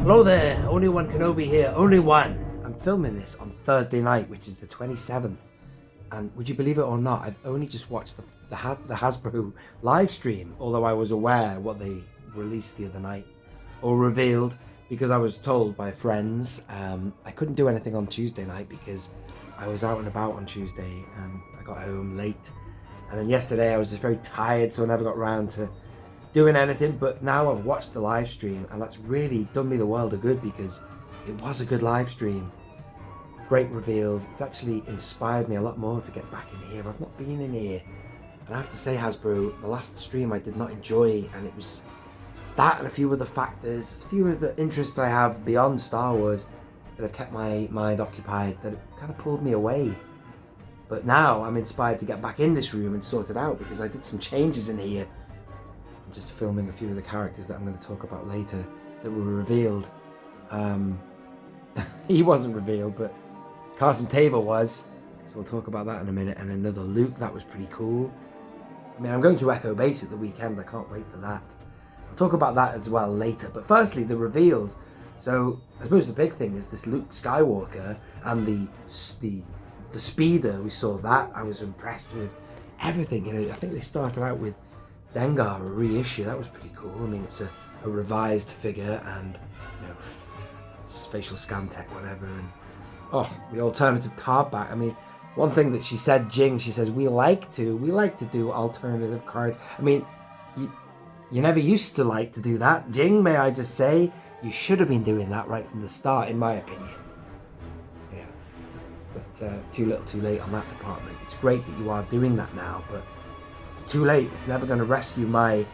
Hello there, Only One Kenobi here, Only One. I'm filming this on Thursday night, which is the 27th. And would you believe it or not, I've only just watched the Hasbro live stream, although I was aware what they released the other night, or revealed, because I was told by friends. I couldn't do anything on Tuesday night because I was out and about on Tuesday and I got home late. And then yesterday I was just very tired, so I never got around to doing anything. But now I've watched the live stream and that's really done me the world of good, because it was a good live stream. Great reveals. It's actually inspired me a lot more to get back in here. I've not been in here. And I have to say, Hasbro, the last stream I did not enjoy, and it was that and a few other factors, a few of the interests I have beyond Star Wars that have kept my mind occupied, that it kind of pulled me away. But now I'm inspired to get back in this room and sort it out, because I did some changes in here. I'm just filming a few of the characters that I'm going to talk about later that were revealed. He wasn't revealed, but Carson Tabor was, so we'll talk about that in a minute. And another Luke, that was pretty cool. I mean, I'm going to Echo Base at the weekend, I can't wait for that. I'll talk about that as well later, but firstly, the reveals. So, I suppose the big thing is this Luke Skywalker and the speeder. We saw that. I was impressed with everything. You know, I think they started out with Dengar, a reissue. That was pretty cool. I mean, it's a revised figure and, you know, it's facial scan tech, whatever, and the alternative card back. I mean, one thing that she said, Jing, she says, we like to do alternative cards. I mean, you never used to like to do that. Jing, may I just say, you should have been doing that right from the start, in my opinion. Yeah. But too little too late on that department. It's great that you are doing that now, but it's too late. It's never going to rescue my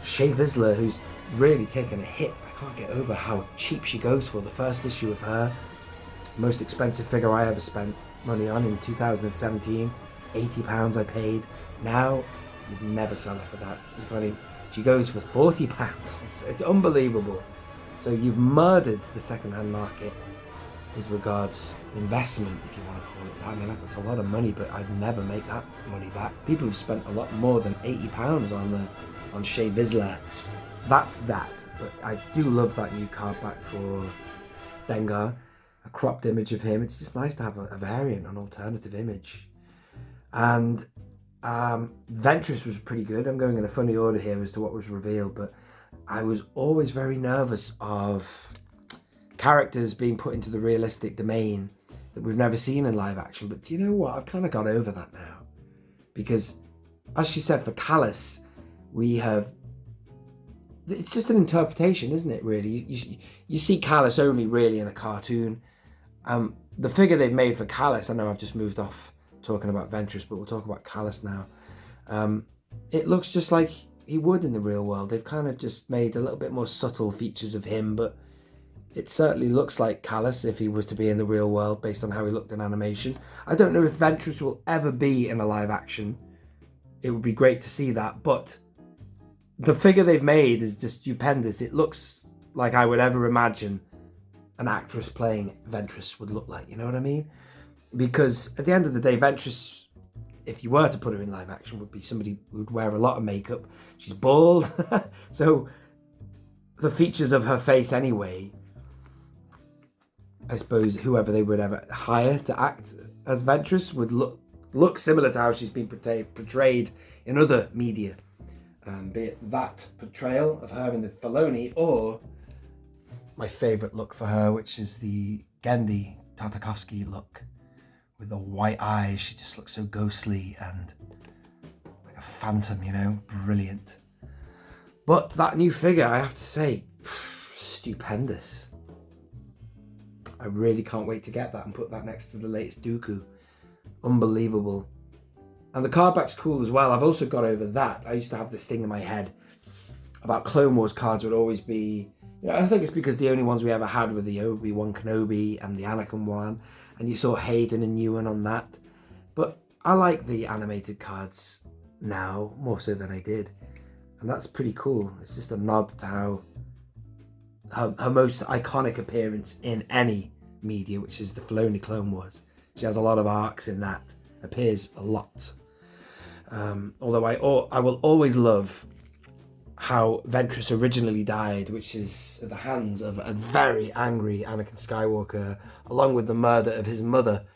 Shea Vizsla, who's really taken a hit. I can't get over how cheap she goes for the first issue of her. Most expensive figure I ever spent money on in 2017. £80 I paid. Now, you'd never sell her for that. She goes for £40. It's unbelievable. So you've murdered the second-hand market with regards investment, if you want to call it that. I mean, that's a lot of money, but I'd never make that money back. People have spent a lot more than £80 on Shea Vizsla. That's that. But I do love that new card back for Dengar. A cropped image of him. It's just nice to have a variant, an alternative image. And Ventress was pretty good. I'm going in a funny order here as to what was revealed, but I was always very nervous of characters being put into the realistic domain that we've never seen in live action. But do you know what? I've kind of got over that now, because as she said, for Callus, it's just an interpretation, isn't it, really? You see Callus only really in a cartoon. The figure they've made for Callus, I know I've just moved off talking about Ventress, but we'll talk about Callus now. It looks just like he would in the real world. They've kind of just made a little bit more subtle features of him, but it certainly looks like Callus if he was to be in the real world based on how he looked in animation. I don't know if Ventress will ever be in a live action. It would be great to see that, but the figure they've made is just stupendous. It looks like I would ever imagine an actress playing Ventress would look like, you know what I mean? Because at the end of the day, Ventress, if you were to put her in live action, would be somebody who would wear a lot of makeup. She's bald. So the features of her face anyway, I suppose whoever they would ever hire to act as Ventress would look similar to how she's been portrayed in other media. Be it that portrayal of her in the Filoni, or my favourite look for her, which is the Genndy Tartakovsky look with the white eyes. She just looks so ghostly and like a phantom, you know, brilliant. But that new figure, I have to say, stupendous. I really can't wait to get that and put that next to the latest Dooku. Unbelievable. And the card back's cool as well. I've also got over that. I used to have this thing in my head about Clone Wars cards would always be, you know, I think it's because the only ones we ever had were the Only One Kenobi and the Anakin one, and you saw Hayden and Ewan on that. But I like the animated cards now more so than I did, and that's pretty cool. It's just a nod to how her most iconic appearance in any media, which is the Filoni Clone Wars. She has a lot of arcs in that. Appears a lot. Although I will always love how Ventress originally died, which is at the hands of a very angry Anakin Skywalker, along with the murder of his mother.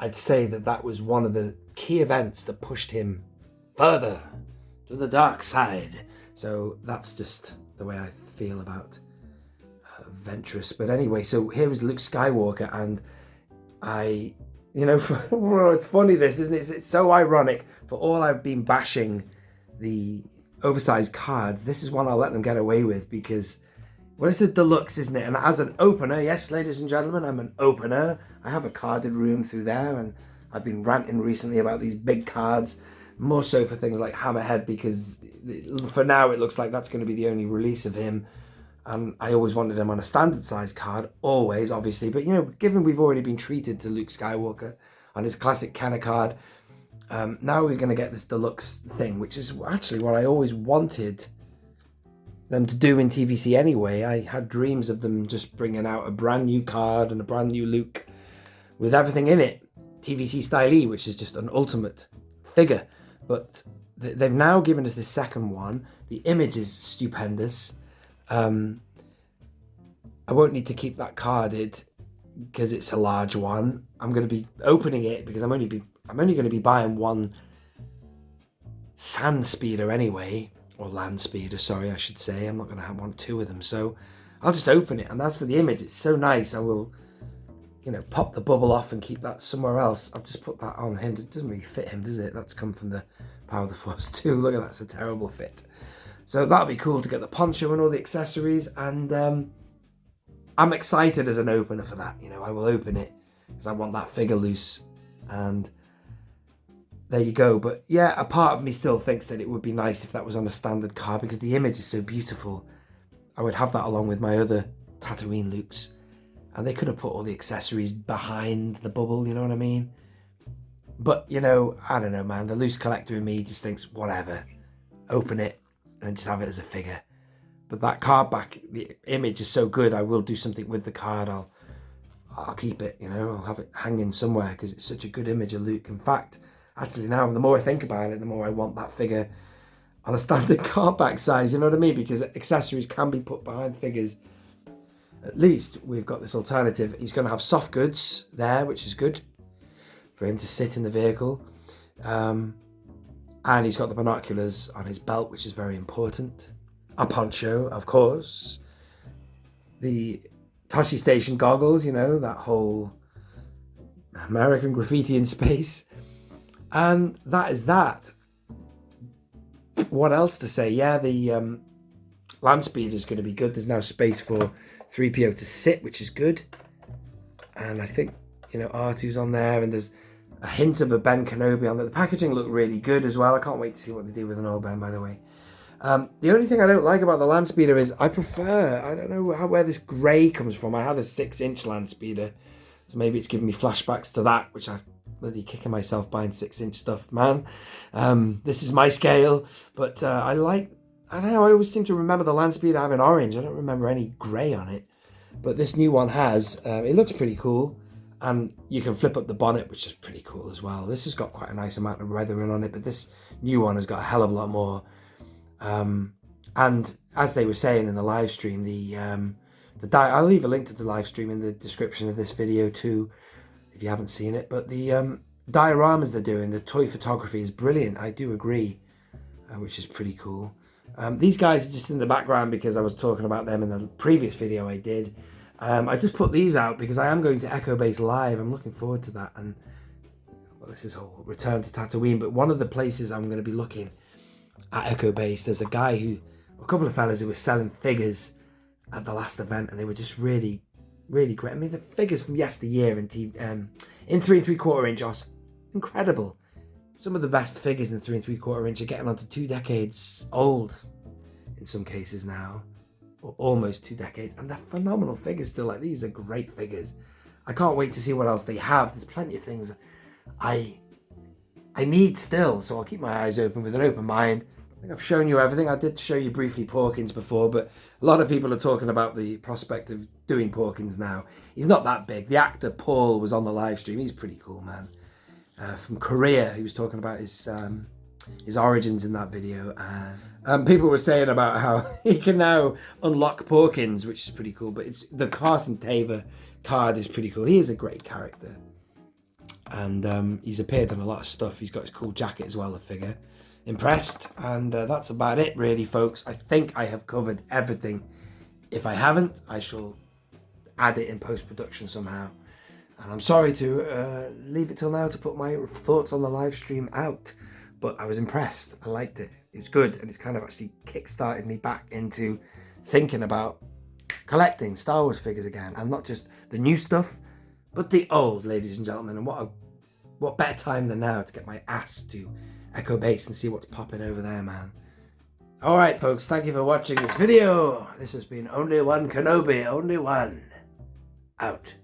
I'd say that that was one of the key events that pushed him further to the dark side. So that's just the way I feel about Ventress. But anyway, so here is Luke Skywalker, and it's funny this, isn't it? It's so ironic. For all I've been bashing the oversized cards, this is one I'll let them get away with, because, well, it's a deluxe, isn't it? And as an opener, yes, ladies and gentlemen, I'm an opener. I have a carded room through there, and I've been ranting recently about these big cards, more so for things like Hammerhead, because for now it looks like that's going to be the only release of him. And I always wanted him on a standard size card, always, obviously. But, given we've already been treated to Luke Skywalker on his classic Kenner card, now we're going to get this deluxe thing, which is actually what I always wanted them to do in TVC anyway. I had dreams of them just bringing out a brand new card and a brand new Luke with everything in it, TVC style, which is just an ultimate figure. But they've now given us the second one. The image is stupendous. I won't need to keep that carded because it's a large one. I'm going to be opening it because I'm only going to be buying one sand speeder anyway, or land speeder, sorry, I should say. I'm not going to want two of them, so I'll just open it. And as for the image, it's so nice. I will, pop the bubble off and keep that somewhere else. I've just put that on him. It doesn't really fit him, does it? That's come from the Power of the Force 2. Look at that, it's a terrible fit. So that'll be cool to get the poncho and all the accessories, and I'm excited as an opener for that. I will open it because I want that figure loose, and there you go. But yeah, a part of me still thinks that it would be nice if that was on a standard card, because the image is so beautiful. I would have that along with my other Tatooine Lukes, and they could have put all the accessories behind the bubble, you know what I mean? But, I don't know, man. The loose collector in me just thinks, whatever, open it and just have it as a figure. But that card back, the image is so good, I will do something with the card. I'll keep it, I'll have it hanging somewhere because it's such a good image of Luke. In fact, actually now, the more I think about it, the more I want that figure on a standard card back size, you know what I mean? Because accessories can be put behind figures. At least we've got this alternative. He's going to have soft goods there, which is good for him to sit in the vehicle. And he's got the binoculars on his belt, which is very important. A poncho, of course. The Tosche Station goggles, that whole American graffiti in space. And that is that. What else to say? Yeah, the landspeeder is going to be good. There's now space for 3PO to sit, which is good. And I think, R2's on there, and there's a hint of a Ben Kenobi on there. The packaging looked really good as well. I can't wait to see what they do with an old Ben, by the way. The only thing I don't like about the landspeeder is I don't know where this grey comes from. I had a 6-inch landspeeder, so maybe it's giving me flashbacks to that, which I'm bloody kicking myself buying 6-inch stuff, man. This is my scale, but I don't know, I always seem to remember the landspeeder having orange. I don't remember any grey on it, but this new one has. It looks pretty cool, and you can flip up the bonnet, which is pretty cool as well. This has got quite a nice amount of weathering on it, but this new one has got a hell of a lot more. And as they were saying in the live stream, I'll leave a link to the live stream in the description of this video too, if you haven't seen it. But the dioramas they're doing, the toy photography is brilliant. I do agree, which is pretty cool. These guys are just in the background because I was talking about them in the previous video I did. I just put these out because I am going to Echo Base Live. I'm looking forward to that. And well, this is all return to Tatooine, but one of the places I'm going to be looking at Echo Base, there's a couple of fellas who were selling figures at the last event, and they were just really, really great. I mean, the figures from yesteryear in 3 3/4 inch are incredible. Some of the best figures in 3 3/4 inch are getting onto 2 decades old in some cases now, or almost 2 decades, and they're phenomenal figures still. Like, these are great figures. I can't wait to see what else they have. There's plenty of things I need still, so I'll keep my eyes open with an open mind. I think I've shown you everything. I did show you briefly Porkins before, but a lot of people are talking about the prospect of doing Porkins now. He's not that big. The actor Paul was on the live stream. He's pretty cool, man. From Korea, he was talking about his his origins in that video. And people were saying about how he can now unlock Porkins, which is pretty cool. But it's the Carson Taver card is pretty cool. He is a great character. And he's appeared in a lot of stuff. He's got his cool jacket as well, the figure. Impressed. And that's about it, really, folks. I think I have covered everything. If I haven't, I shall add it in post-production somehow. And I'm sorry to leave it till now to put my thoughts on the live stream out. But I was impressed. I liked it. It was good. And it's kind of actually kick-started me back into thinking about collecting Star Wars figures again. And not just the new stuff, but the old, ladies and gentlemen. And what better time than now to get my ass to Echo Base and see what's popping over there, man. Alright, folks. Thank you for watching this video. This has been Only One Kenobi. Only One. Out.